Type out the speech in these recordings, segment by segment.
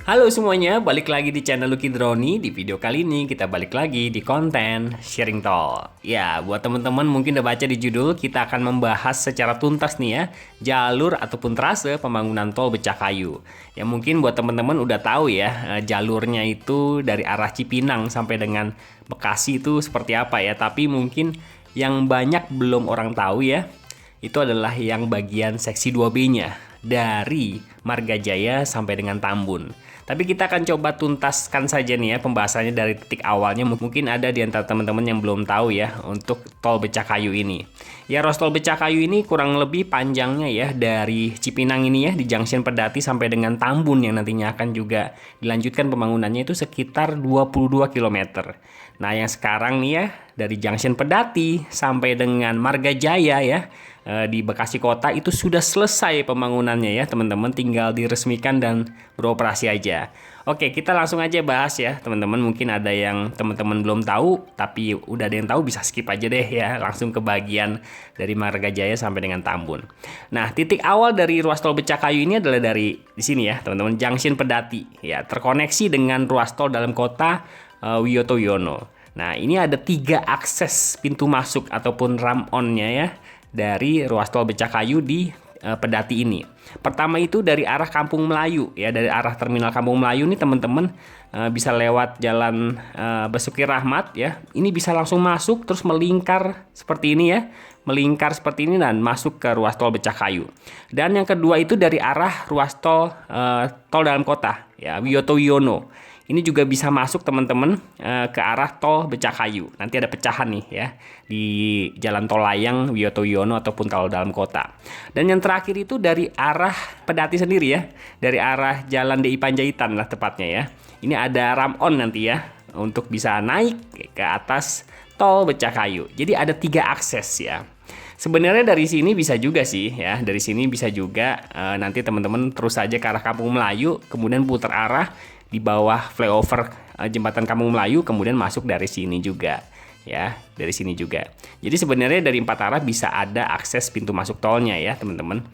Halo semuanya, balik lagi di channel Lucky Droni. Di video kali ini kita balik lagi di konten sharing tol. Ya, buat teman-teman mungkin udah baca di judul, kita akan membahas secara tuntas nih ya, jalur ataupun trase pembangunan tol Becakayu. Ya mungkin buat teman-teman udah tahu ya, jalurnya itu dari arah Cipinang sampai dengan Bekasi itu seperti apa ya. Tapi mungkin yang banyak belum orang tahu ya, itu adalah yang bagian seksi 2B-nya dari Marga Jaya sampai dengan Tambun. Tapi kita akan coba tuntaskan saja nih ya pembahasannya dari titik awalnya. Mungkin ada di antara teman-teman yang belum tahu ya untuk tol Becakayu ini. Ya, ruas tol Becakayu ini kurang lebih panjangnya ya dari Cipinang ini ya di Junction Pedati sampai dengan Tambun yang nantinya akan juga dilanjutkan pembangunannya itu sekitar 22 km. Nah, yang sekarang nih ya dari Junction Pedati sampai dengan Marga Jaya ya di Bekasi Kota itu sudah selesai pembangunannya ya teman-teman, tinggal diresmikan dan beroperasi aja. Oke, kita langsung aja bahas ya teman-teman. Mungkin ada yang teman-teman belum tahu, tapi udah ada yang tahu bisa skip aja deh ya, langsung ke bagian dari Marga Jaya sampai dengan Tambun. Nah, titik awal dari ruas tol Becakayu ini adalah dari di sini ya teman-teman, Junction Pedati ya, terkoneksi dengan ruas tol dalam kota Wiyoto Wiono. Nah, ini ada 3 akses pintu masuk ataupun ramp-on-nya ya dari ruas tol Becakayu di Pedati ini. Pertama itu dari arah Kampung Melayu ya, dari arah terminal Kampung Melayu nih teman-teman bisa lewat jalan Basuki Rahmat ya. Ini bisa langsung masuk terus melingkar seperti ini ya. Melingkar seperti ini dan masuk ke ruas tol Becakayu. Dan yang kedua itu dari arah ruas tol tol dalam kota ya, Wiyoto Wiono. Ini juga bisa masuk teman-teman ke arah tol Becakayu. Nanti ada pecahan nih ya di jalan tol layang Wiyoto Wiono ataupun tol dalam kota. Dan yang terakhir itu dari arah Pedati sendiri ya, dari arah jalan DI Panjaitan lah tepatnya ya. Ini ada ramp-on nanti ya untuk bisa naik ke atas tol Becakayu. Jadi ada 3 akses ya. Sebenarnya dari sini bisa juga sih ya, dari sini bisa juga nanti teman-teman terus saja ke arah Kampung Melayu, kemudian putar arah di bawah flyover jembatan Kampung Melayu, kemudian masuk dari sini juga ya, dari sini juga. Jadi sebenarnya dari 4 arah bisa ada akses pintu masuk tolnya ya teman-teman.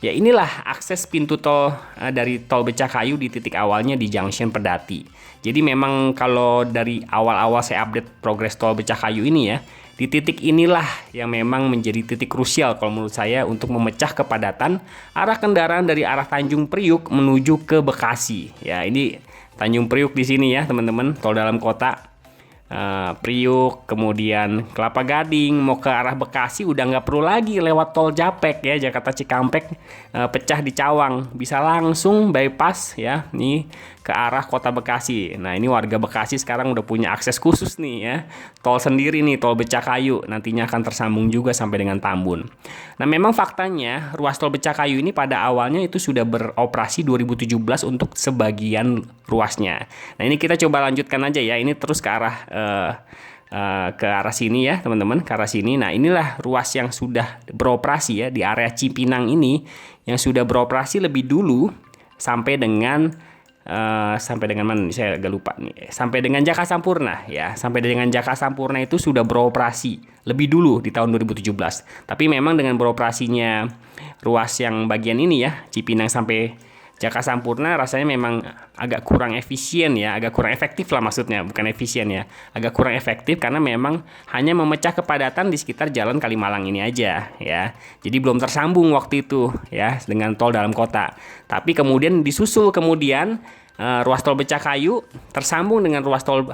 Ya, inilah akses pintu tol dari tol Becakayu di titik awalnya di Junction Pedati. Jadi memang kalau dari awal-awal saya update progres tol Becakayu ini ya, di titik inilah yang memang menjadi titik krusial kalau menurut saya untuk memecah kepadatan arah kendaraan dari arah Tanjung Priuk menuju ke Bekasi. Ya, ini Tanjung Priuk di sini ya teman-teman, tol dalam kota. Priuk, kemudian Kelapa Gading, mau ke arah Bekasi udah nggak perlu lagi lewat tol Japek ya, Jakarta Cikampek pecah di Cawang, bisa langsung bypass ya nih ke arah kota Bekasi. Nah, ini warga Bekasi sekarang udah punya akses khusus nih ya, tol sendiri nih, tol Becakayu, nantinya akan tersambung juga sampai dengan Tambun. Nah, memang faktanya ruas tol Becakayu ini pada awalnya itu sudah beroperasi 2017 untuk sebagian ruasnya. Nah, ini kita coba lanjutkan aja ya, ini terus ke arah ke arah sini ya teman-teman, ke arah sini. Nah, inilah ruas yang sudah beroperasi ya di area Cipinang ini, yang sudah beroperasi lebih dulu sampai dengan mana nih, saya agak lupa nih, sampai dengan Jaka Sampurna ya, sampai dengan Jaka Sampurna itu sudah beroperasi lebih dulu di tahun 2017. Tapi memang dengan beroperasinya ruas yang bagian ini ya, Cipinang sampai Jaka Sampurna, rasanya memang agak kurang efisien ya, agak kurang efektif lah maksudnya, bukan efisien ya, agak kurang efektif karena memang hanya memecah kepadatan di sekitar jalan Kalimalang ini aja ya. Jadi belum tersambung waktu itu ya dengan tol dalam kota. Tapi kemudian disusul kemudian ruas tol Becakayu tersambung dengan ruas tol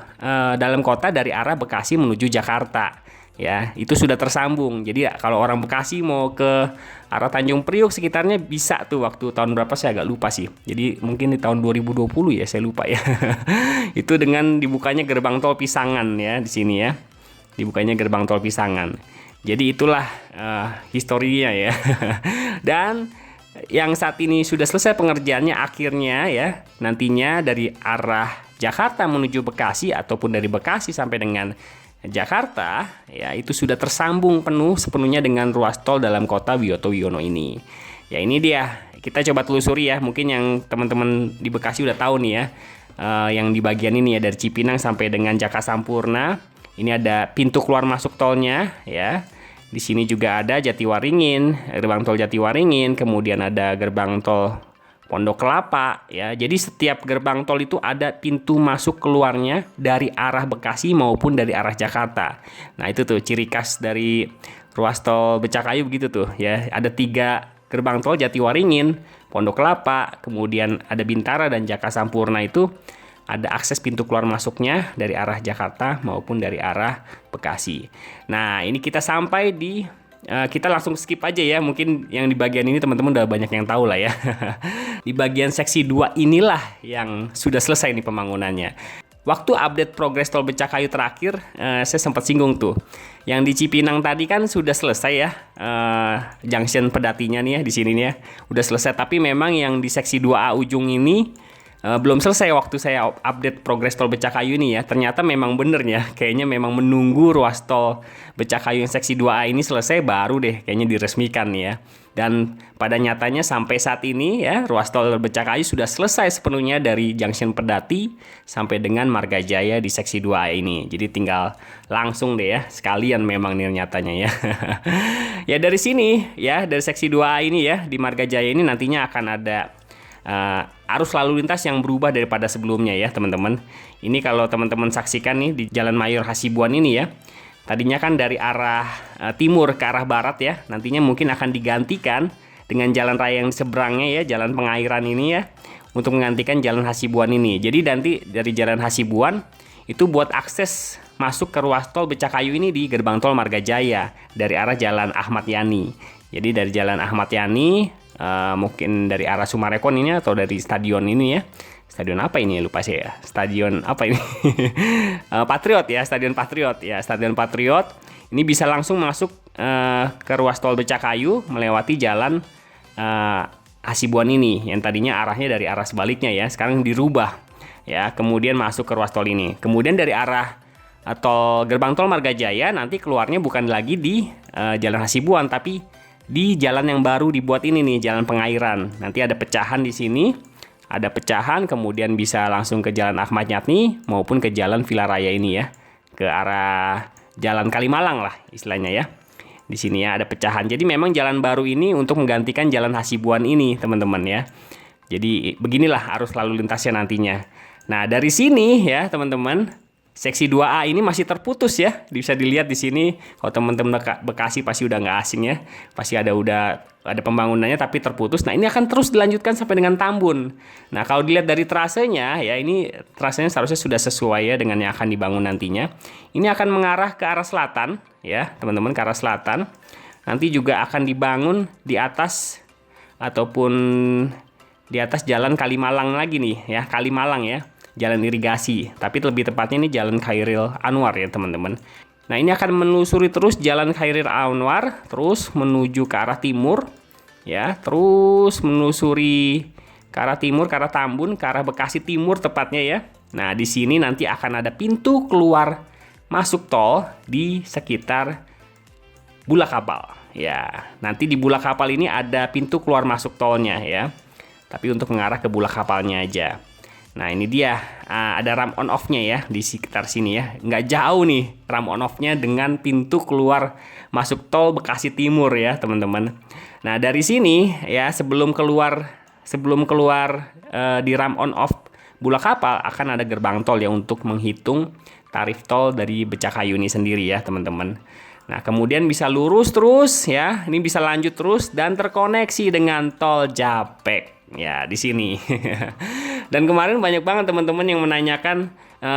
dalam kota dari arah Bekasi menuju Jakarta. Ya, itu sudah tersambung. Jadi ya, kalau orang Bekasi mau ke arah Tanjung Priuk sekitarnya bisa tuh, waktu tahun berapa saya agak lupa sih. Jadi mungkin di tahun 2020 ya, saya lupa ya. Itu dengan dibukanya gerbang tol Pisangan ya di sini ya. Dibukanya gerbang tol Pisangan. Jadi itulah historinya ya. Dan yang saat ini sudah selesai pengerjaannya akhirnya ya, nantinya dari arah Jakarta menuju Bekasi ataupun dari Bekasi sampai dengan Jakarta ya, itu sudah tersambung sepenuhnya dengan ruas tol dalam kota Wiyoto Wiono ini. Ya, ini dia, kita coba telusuri ya, mungkin yang teman-teman di Bekasi udah tahu nih ya, yang di bagian ini ya dari Cipinang sampai dengan Jaka Sampurna. Ini ada pintu keluar masuk tolnya ya. Di sini juga ada Jatiwaringin, gerbang tol Jatiwaringin, kemudian ada gerbang tol Pondok Kelapa ya. Jadi setiap gerbang tol itu ada pintu masuk keluarnya dari arah Bekasi maupun dari arah Jakarta. Nah, itu tuh ciri khas dari ruas tol Becakayu begitu tuh ya. Ada 3 gerbang tol, Jatiwaringin, Pondok Kelapa, kemudian ada Bintara dan Jaka Sampurna. Itu ada akses pintu keluar masuknya dari arah Jakarta maupun dari arah Bekasi. Nah, ini kita sampai di kita langsung skip aja ya. Mungkin yang di bagian ini teman-teman udah banyak yang tahu lah ya. Di bagian seksi 2 inilah yang sudah selesai nih pembangunannya. Waktu update progres tol Becakayu terakhir, saya sempat singgung tuh. Yang di Cipinang tadi kan sudah selesai ya, junction pedatinya nih ya di sini nih ya. Udah selesai, tapi memang yang di seksi 2A ujung ini belum selesai waktu saya update progres tol Becakayu ini ya. Ternyata memang bener ya, kayaknya memang menunggu ruas tol Becakayu yang seksi 2A ini selesai baru deh kayaknya diresmikan ya. Dan pada nyatanya sampai saat ini ya, ruas tol Becakayu sudah selesai sepenuhnya dari junction Pedati sampai dengan Marga Jaya di seksi 2A ini. Jadi tinggal langsung deh ya, sekalian memang nih nyatanya ya. Ya dari sini ya, dari seksi 2A ini ya, di Marga Jaya ini nantinya akan ada arus lalu lintas yang berubah daripada sebelumnya ya teman-teman. Ini kalau teman-teman saksikan nih di Jalan Mayor Hasibuan ini ya. Tadinya kan dari arah timur ke arah barat ya. Nantinya mungkin akan digantikan dengan jalan raya yang seberangnya ya, Jalan Pengairan ini ya, untuk menggantikan Jalan Hasibuan ini. Jadi nanti dari Jalan Hasibuan itu buat akses masuk ke ruas tol Becakayu ini di gerbang tol Marga Jaya dari arah Jalan Ahmad Yani. Jadi dari Jalan Ahmad Yani mungkin dari arah Sumarekon ini atau dari stadion ini ya. Stadion apa ini lupa saya ya. Stadion apa ini? Patriot ya, Stadion Patriot ya. Stadion Patriot ini bisa langsung masuk ke ruas tol Becakayu melewati jalan Hasibuan ini yang tadinya arahnya dari arah sebaliknya ya. Sekarang dirubah ya. Kemudian masuk ke ruas tol ini. Kemudian dari arah atau gerbang tol Marga Jaya nanti keluarnya bukan lagi di Jalan Hasibuan tapi di jalan yang baru dibuat ini nih, Jalan Pengairan. Nanti ada pecahan di sini, ada pecahan, kemudian bisa langsung ke Jalan Ahmad Yani maupun ke Jalan Villa Raya ini ya, ke arah Jalan Kalimalang lah istilahnya ya. Di sini ya ada pecahan. Jadi memang jalan baru ini untuk menggantikan Jalan Hasibuan ini teman-teman ya. Jadi beginilah arus lalu lintasnya nantinya. Nah dari sini ya teman-teman, seksi 2A ini masih terputus ya. Bisa dilihat di sini. Kalau teman-teman Bekasi pasti udah nggak asing ya. Pasti udah ada pembangunannya tapi terputus. Nah, ini akan terus dilanjutkan sampai dengan Tambun. Nah, kalau dilihat dari trasenya ya, ini trasenya seharusnya sudah sesuai ya dengan yang akan dibangun nantinya. Ini akan mengarah ke arah selatan ya, teman-teman, ke arah selatan. Nanti juga akan dibangun di atas ataupun di atas Jalan Kalimalang lagi nih ya, Kalimalang ya. Jalan irigasi, tapi lebih tepatnya ini Jalan Khairil Anwar ya teman-teman. Nah ini akan menelusuri terus Jalan Khairil Anwar, terus menuju ke arah timur, ya, terus menelusuri ke arah timur, ke arah Tambun, ke arah Bekasi Timur tepatnya ya. Nah di sini nanti akan ada pintu keluar masuk tol di sekitar Bulak Kapal, ya. Nanti di Bulak Kapal ini ada pintu keluar masuk tolnya ya, tapi untuk mengarah ke Bulak Kapalnya aja. Nah ini dia, ada ram on off-nya ya di sekitar sini ya. Nggak jauh nih ram on off-nya dengan pintu keluar masuk tol Bekasi Timur ya teman-teman. Nah dari sini ya sebelum keluar di ram on off Bulak Kapal akan ada gerbang tol ya untuk menghitung tarif tol dari Becakayu ini sendiri ya teman-teman. Nah kemudian bisa lurus terus ya, ini bisa lanjut terus dan terkoneksi dengan tol Japek. Ya di sini. Dan kemarin banyak banget teman-teman yang menanyakan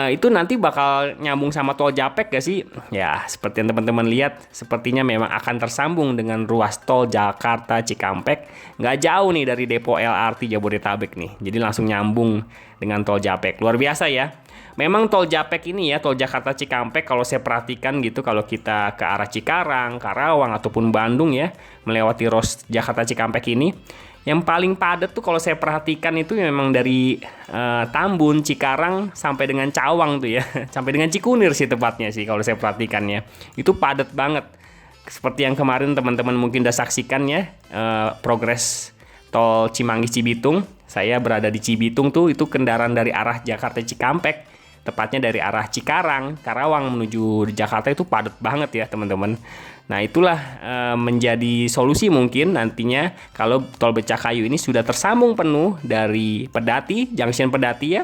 itu nanti bakal nyambung sama tol Japek gak sih? Ya seperti yang teman-teman lihat, sepertinya memang akan tersambung dengan ruas tol Jakarta Cikampek. Nggak jauh nih dari depo LRT Jabodetabek nih. Jadi langsung nyambung dengan tol Japek. Luar biasa ya. Memang tol Japek ini ya, tol Jakarta Cikampek kalau saya perhatikan gitu, kalau kita ke arah Cikarang, Karawang ataupun Bandung ya, melewati ruas Jakarta Cikampek ini, yang paling padat tuh kalau saya perhatikan itu memang dari Tambun, Cikarang sampai dengan Cawang tuh ya. Sampai dengan Cikunir sih tepatnya sih kalau saya perhatikannya. Itu padat banget. Seperti yang kemarin teman-teman mungkin udah saksikan ya, progres tol Cimanggis Cibitung. Saya berada di Cibitung tuh, itu kendaraan dari arah Jakarta Cikampek, tepatnya dari arah Cikarang, Karawang menuju Jakarta itu padat banget ya teman-teman. Nah, itulah menjadi solusi mungkin nantinya kalau tol Becakayu ini sudah tersambung penuh dari Pedati, Junction Pedati ya,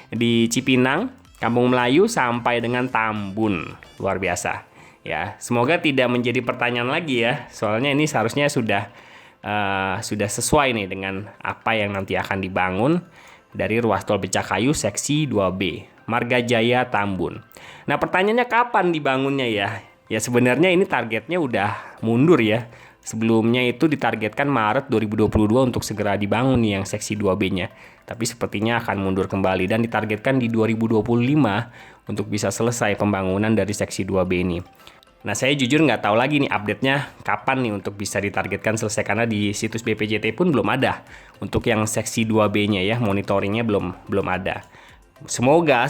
di Cipinang, Kampung Melayu sampai dengan Tambun. Luar biasa. Ya, semoga tidak menjadi pertanyaan lagi ya. Soalnya ini seharusnya sudah sesuai nih dengan apa yang nanti akan dibangun dari ruas tol Becakayu seksi 2B, Marga Jaya Tambun. Nah, pertanyaannya kapan dibangunnya ya? Ya sebenarnya ini targetnya udah mundur ya. Sebelumnya itu ditargetkan Maret 2022 untuk segera dibangun nih yang seksi 2B-nya. Tapi sepertinya akan mundur kembali dan ditargetkan di 2025 untuk bisa selesai pembangunan dari seksi 2B ini. Nah, saya jujur nggak tahu lagi nih update-nya kapan nih untuk bisa ditargetkan selesai, karena di situs BPJT pun belum ada untuk yang seksi 2B-nya ya, monitoringnya belum ada. Semoga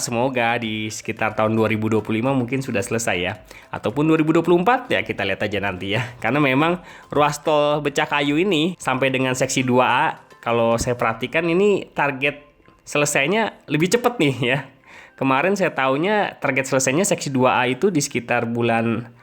di sekitar tahun 2025 mungkin sudah selesai ya. Ataupun 2024 ya, kita lihat aja nanti ya. Karena memang ruas tol Becakayu ini sampai dengan seksi 2A, kalau saya perhatikan ini target selesainya lebih cepat nih ya. Kemarin saya tahunya target selesainya seksi 2A itu di sekitar bulan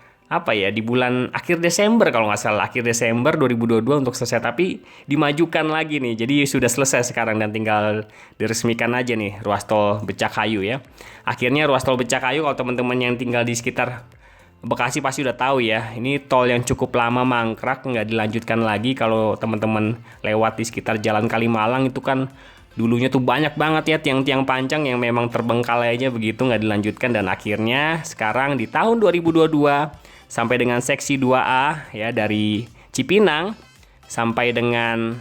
di bulan akhir Desember kalau nggak salah, akhir Desember 2022 untuk selesai, tapi dimajukan lagi nih, jadi sudah selesai sekarang dan tinggal diresmikan aja nih ruas tol Becakayu ya. Akhirnya ruas tol Becakayu, kalau teman-teman yang tinggal di sekitar Bekasi pasti udah tahu ya, ini tol yang cukup lama mangkrak, nggak dilanjutkan lagi. Kalau teman-teman lewat di sekitar Jalan Kalimalang itu kan dulunya tuh banyak banget ya tiang-tiang panjang yang memang terbengkalai aja begitu, nggak dilanjutkan, dan akhirnya sekarang di tahun 2022 sampai dengan seksi 2A ya, dari Cipinang sampai dengan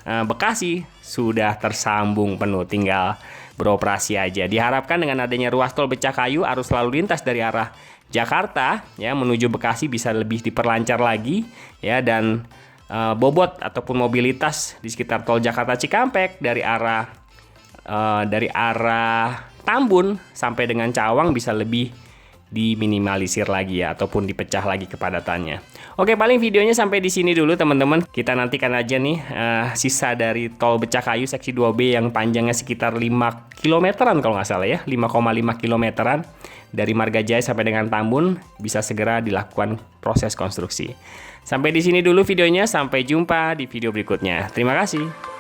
Bekasi sudah tersambung penuh, tinggal beroperasi aja. Diharapkan dengan adanya ruas tol Becakayu, arus lalu lintas dari arah Jakarta ya menuju Bekasi bisa lebih diperlancar lagi ya, dan bobot ataupun mobilitas di sekitar tol Jakarta Cikampek dari arah Tambun sampai dengan Cawang bisa lebih diminimalisir lagi ya, ataupun dipecah lagi kepadatannya. Oke, paling videonya sampai di sini dulu teman-teman. Kita nantikan aja nih sisa dari tol Becakayu seksi 2B yang panjangnya sekitar 5 kilometeran kalau nggak salah ya, 5,5 kilometeran dari Marga Jaya sampai dengan Tambun bisa segera dilakukan proses konstruksi. Sampai di sini dulu videonya, sampai jumpa di video berikutnya. Terima kasih.